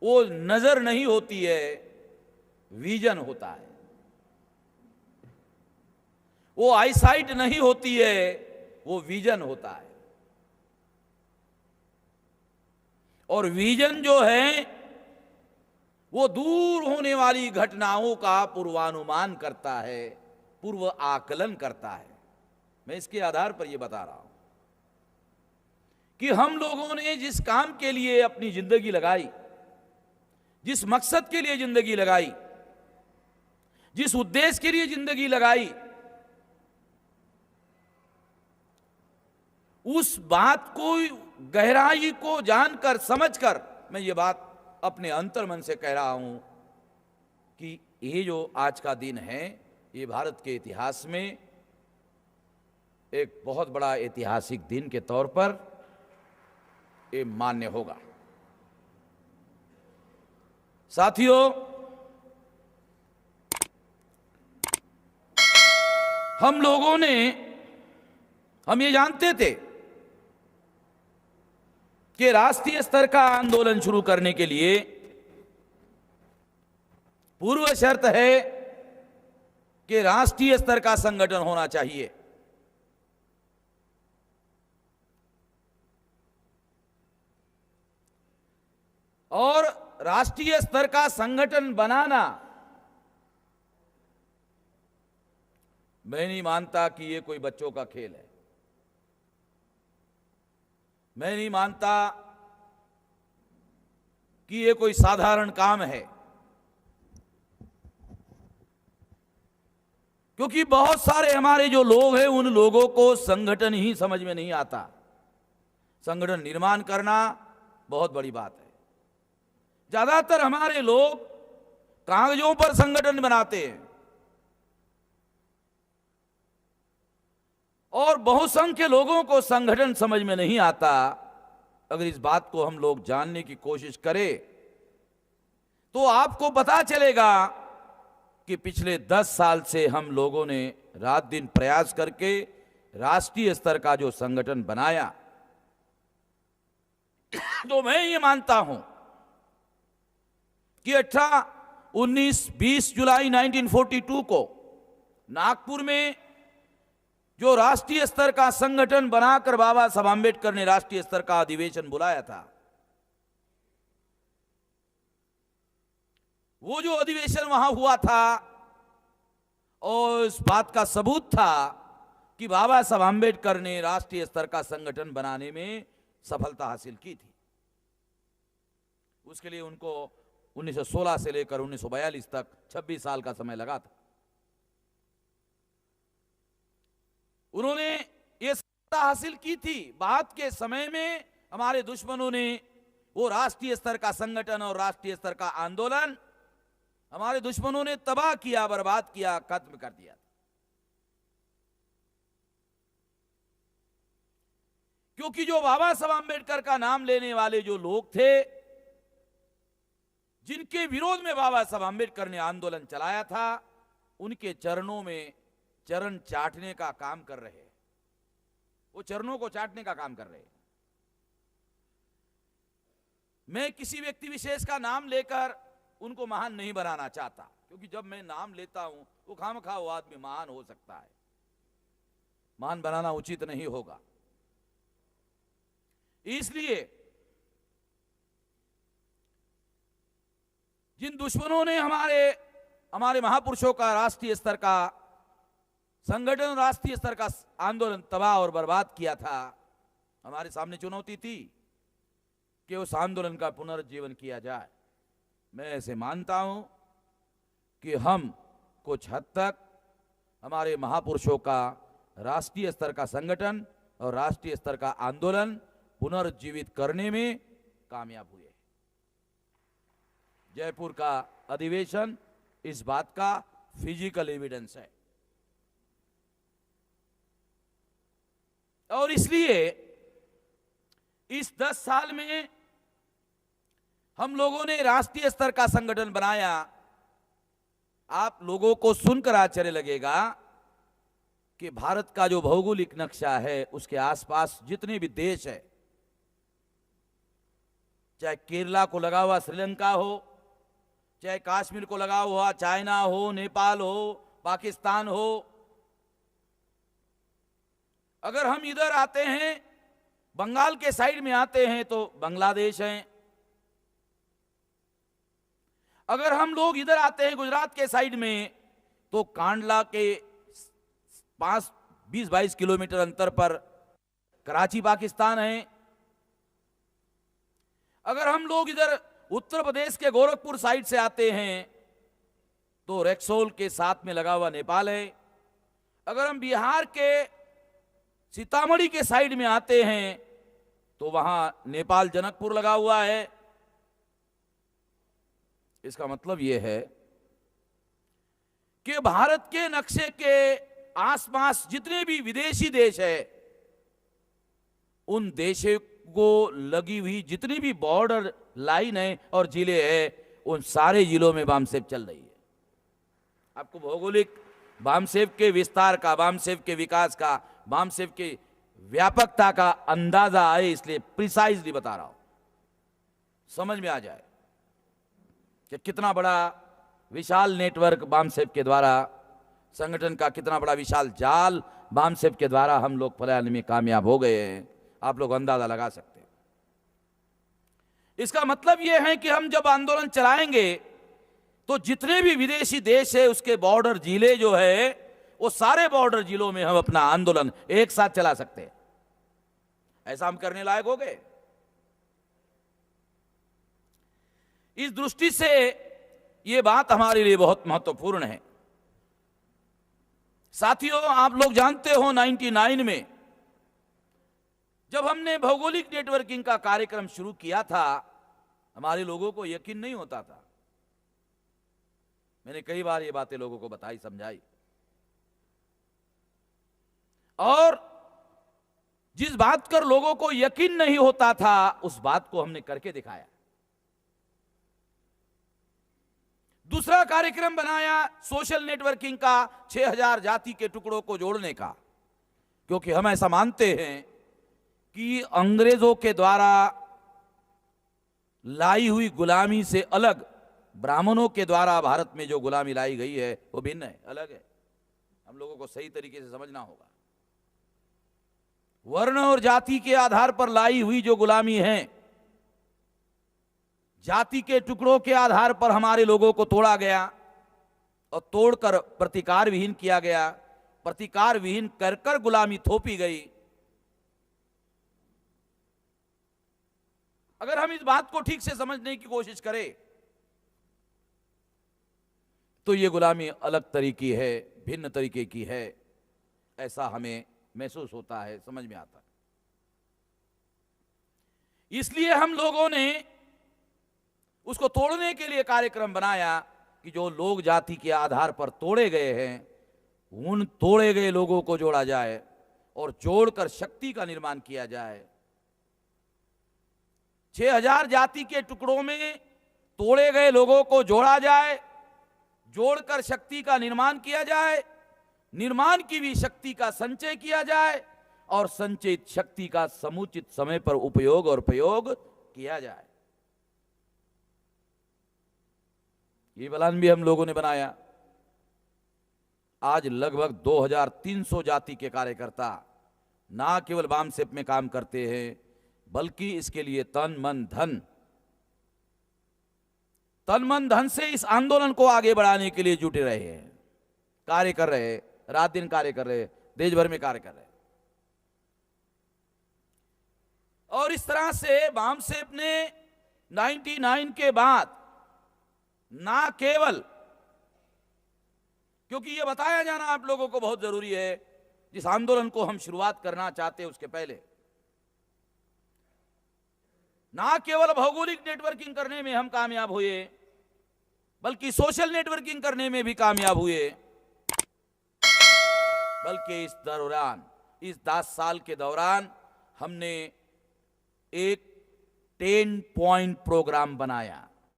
वो नजर नहीं होती है, विजन होता है। वो आईसाइट नहीं होती है, वो विजन होता है। और विजन जो है वो दूर होने वाली घटनाओं का पूर्वानुमान करता है, पूर्व आकलन करता है। मैं इसके आधार पर यह बता रहा हूं कि हम लोगों ने जिस काम के लिए अपनी जिंदगी लगाई, जिस मकसद के लिए जिंदगी लगाई, जिस उद्देश्य के लिए जिंदगी लगाई, उस बात को, गहराई को जानकर समझकर मैं ये बात अपने अंतर्मन से कह रहा हूं कि ये जो आज का दिन है, ये भारत के इतिहास में एक बहुत बड़ा ऐतिहासिक दिन के तौर पर ये मान्य होगा। साथियों, हम लोगों ने, हम ये जानते थे कि राष्ट्रीय स्तर का आंदोलन शुरू करने के लिए पूर्व शर्त है कि राष्ट्रीय स्तर का संगठन होना चाहिए। और राष्ट्रीय स्तर का संगठन बनाना, मैं नहीं मानता कि यह कोई बच्चों का खेल है। मैं नहीं मानता कि यह कोई साधारण काम है, क्योंकि बहुत सारे हमारे जो लोग हैं, उन लोगों को संगठन ही समझ में नहीं आता। संगठन निर्माण करना बहुत बड़ी बात है। ज्यादातर हमारे लोग कागजों पर संगठन बनाते हैं और बहुसंख्य लोगों को संगठन समझ में नहीं आता। अगर इस बात को हम लोग जानने की कोशिश करें तो आपको पता चलेगा कि पिछले 10 साल से हम लोगों ने रात दिन प्रयास करके राष्ट्रीय स्तर का जो संगठन बनाया, तो मैं ये मानता हूं कि 18, 19, 20 जुलाई 1942 को नागपुर में जो राष्ट्रीय स्तर का संगठन बनाकर बाबा साहब आंबेडकर ने राष्ट्रीय स्तर का अधिवेशन बुलाया था, वो जो अधिवेशन वहां हुआ था और इस बात का सबूत था कि बाबा साहब आंबेडकर ने राष्ट्रीय स्तर का संगठन बनाने में सफलता हासिल की थी। उसके लिए उनको 1916 से लेकर 1942 तक 26 साल का समय लगा था। उन्होंने ये सफलता हासिल की थी। बाद के समय में हमारे दुश्मनों ने वो राष्ट्रीय स्तर का संगठन और राष्ट्रीय स्तर का आंदोलन हमारे दुश्मनों ने तबाह किया, बर्बाद किया, खत्म कर दिया। क्योंकि जो बाबा साहब आंबेडकर का नाम लेने वाले जो लोग थे, जिनके विरोध में बाबा साहब आंबेडकर ने आंदोलन चलाया था, उनके चरणों में चरण चाटने का काम कर रहे हैं। वो चरणों को चाटने का काम कर रहे हैं। मैं किसी व्यक्ति विशेष का नाम लेकर उनको महान नहीं बनाना चाहता, क्योंकि जब मैं नाम लेता हूं तो खामखा वो आदमी महान हो सकता है। महान बनाना उचित नहीं होगा। इसलिए जिन दुश्मनों ने हमारे महापुरुषों का राष्ट्रीय स्तर का संगठन, राष्ट्रीय स्तर का आंदोलन तबाह और बर्बाद किया था, हमारे सामने चुनौती थी कि उस आंदोलन का पुनर्जीवन किया जाए। मैं ऐसे मानता हूं कि हम कुछ हद तक हमारे महापुरुषों का राष्ट्रीय स्तर का संगठन और राष्ट्रीय स्तर का आंदोलन पुनर्जीवित करने में कामयाब हुए। जयपुर का अधिवेशन इस बात का फिजिकल एविडेंस है। और इसलिए इस 10 साल में हम लोगों ने राष्ट्रीय स्तर का संगठन बनाया। आप लोगों को सुनकर आश्चर्य लगेगा कि भारत का जो भौगोलिक नक्शा है उसके आसपास जितने भी देश है, चाहे केरला को लगा हुआ श्रीलंका हो, चाहे कश्मीर को लगा हुआ चाइना हो, नेपाल हो, पाकिस्तान हो, अगर हम इधर आते हैं बंगाल के साइड में आते हैं तो बांग्लादेश है, अगर हम लोग इधर आते हैं गुजरात के साइड में तो कांडला के 20-22 किलोमीटर अंतर पर कराची पाकिस्तान है, अगर हम लोग इधर उत्तर प्रदेश के गोरखपुर साइड से आते हैं तो रेक्सोल के साथ में लगा हुआ नेपाल है, अगर हम बिहार के सीतामढ़ी के साइड में आते हैं तो वहां नेपाल जनकपुर लगा हुआ है। इसका मतलब यह है कि भारत के नक्शे के आसपास जितने भी विदेशी देश है, उन देशों को लगी हुई जितनी भी बॉर्डर लाइन है और जिले हैं, उन सारे जिलों में वामसेप चल रही है। आपको भौगोलिक वामसेप के विस्तार का, वामसेप के विकास का, वामसेप के व्यापकता का अंदाजा आए, इसलिए प्रिसाइजली बता रहा हूं, समझ में आ जाए कि कितना बड़ा विशाल नेटवर्क वामसेप के द्वारा, संगठन का कितना बड़ा विशाल जाल वामसेप के द्वारा हम लोग फैलाने में कामयाब हो गए हैं। आप लोग अंदाजा लगा सकते हैं। इसका मतलब यह है कि हम जब आंदोलन चलाएंगे तो जितने भी विदेशी देश है उसके बॉर्डर जिले जो है, वो सारे बॉर्डर जिलों में हम अपना आंदोलन एक साथ चला सकते हैं। ऐसा हम करने लायक हो गए। इस दृष्टि से यह बात हमारे लिए बहुत महत्वपूर्ण है। साथियों, आप लोग जानते हो 99 में जब हमने भौगोलिक नेटवर्किंग का कार्यक्रम शुरू किया था, हमारे लोगों को यकीन नहीं होता था। मैंने कई बार ये बातें लोगों को बताई, समझाई, और जिस बात कर लोगों को यकीन नहीं होता था उस बात को हमने करके दिखाया। दूसरा कार्यक्रम बनाया सोशल नेटवर्किंग का, 6000 जाति के टुकड़ों को जोड़ने का, क्योंकि हम ऐसा मानते हैं कि अंग्रेजों के द्वारा लाई हुई गुलामी से अलग ब्राह्मणों के द्वारा भारत में जो गुलामी लाई गई है वो भिन्न है, अलग है। हम लोगों को सही तरीके से समझना होगा। वर्ण और जाति के आधार पर लाई हुई जो गुलामी है, जाति के टुकड़ों के आधार पर हमारे लोगों को तोड़ा गया और तोड़कर प्रतिकार विहीन किया गया, प्रतिकार विहीन कर कर गुलामी थोपी गई। अगर हम इस बात को ठीक से समझने की कोशिश करें तो ये गुलामी अलग तरीके है, भिन्न तरीके की है, ऐसा हमें महसूस होता है, समझ में आता है। इसलिए हम लोगों ने उसको तोड़ने के लिए कार्यक्रम बनाया कि जो लोग जाति के आधार पर तोड़े गए हैं, उन तोड़े गए लोगों को जोड़ा जाए और जोड़कर शक्ति का निर्माण किया जाए। 6000 जाति के टुकड़ों में तोड़े गए लोगों को जोड़ा जाए, जोड़कर शक्ति का निर्माण किया जाए, निर्माण की भी शक्ति का संचय किया जाए और संचित शक्ति का समुचित समय पर उपयोग और प्रयोग किया जाए। ये प्लान भी हम लोगों ने बनाया। आज लगभग 2300 जाति के कार्यकर्ता ना केवल वामसेप में काम करते हैं, बल्कि इसके लिए तन मन धन से इस आंदोलन को आगे बढ़ाने के लिए जुटे रहे हैं, कार्य कर रहे हैं, रात दिन कार्य कर रहे हैं, देश भर में कार्य कर रहे हैं। और इस तरह से वामसेप ने 99 के बाद ना केवल, क्योंकि यह बताया जाना आप लोगों को बहुत जरूरी है, जिस आंदोलन को हम शुरुआत करना चाहते हैं उसके पहले, ना केवल भौगोलिक नेटवर्किंग करने में हम कामयाब हुए, बल्कि सोशल नेटवर्किंग करने में भी कामयाब हुए। बल्कि इस दौरान, इस 10 साल के दौरान हमने एक 10 पॉइंट प्रोग्राम बनाया।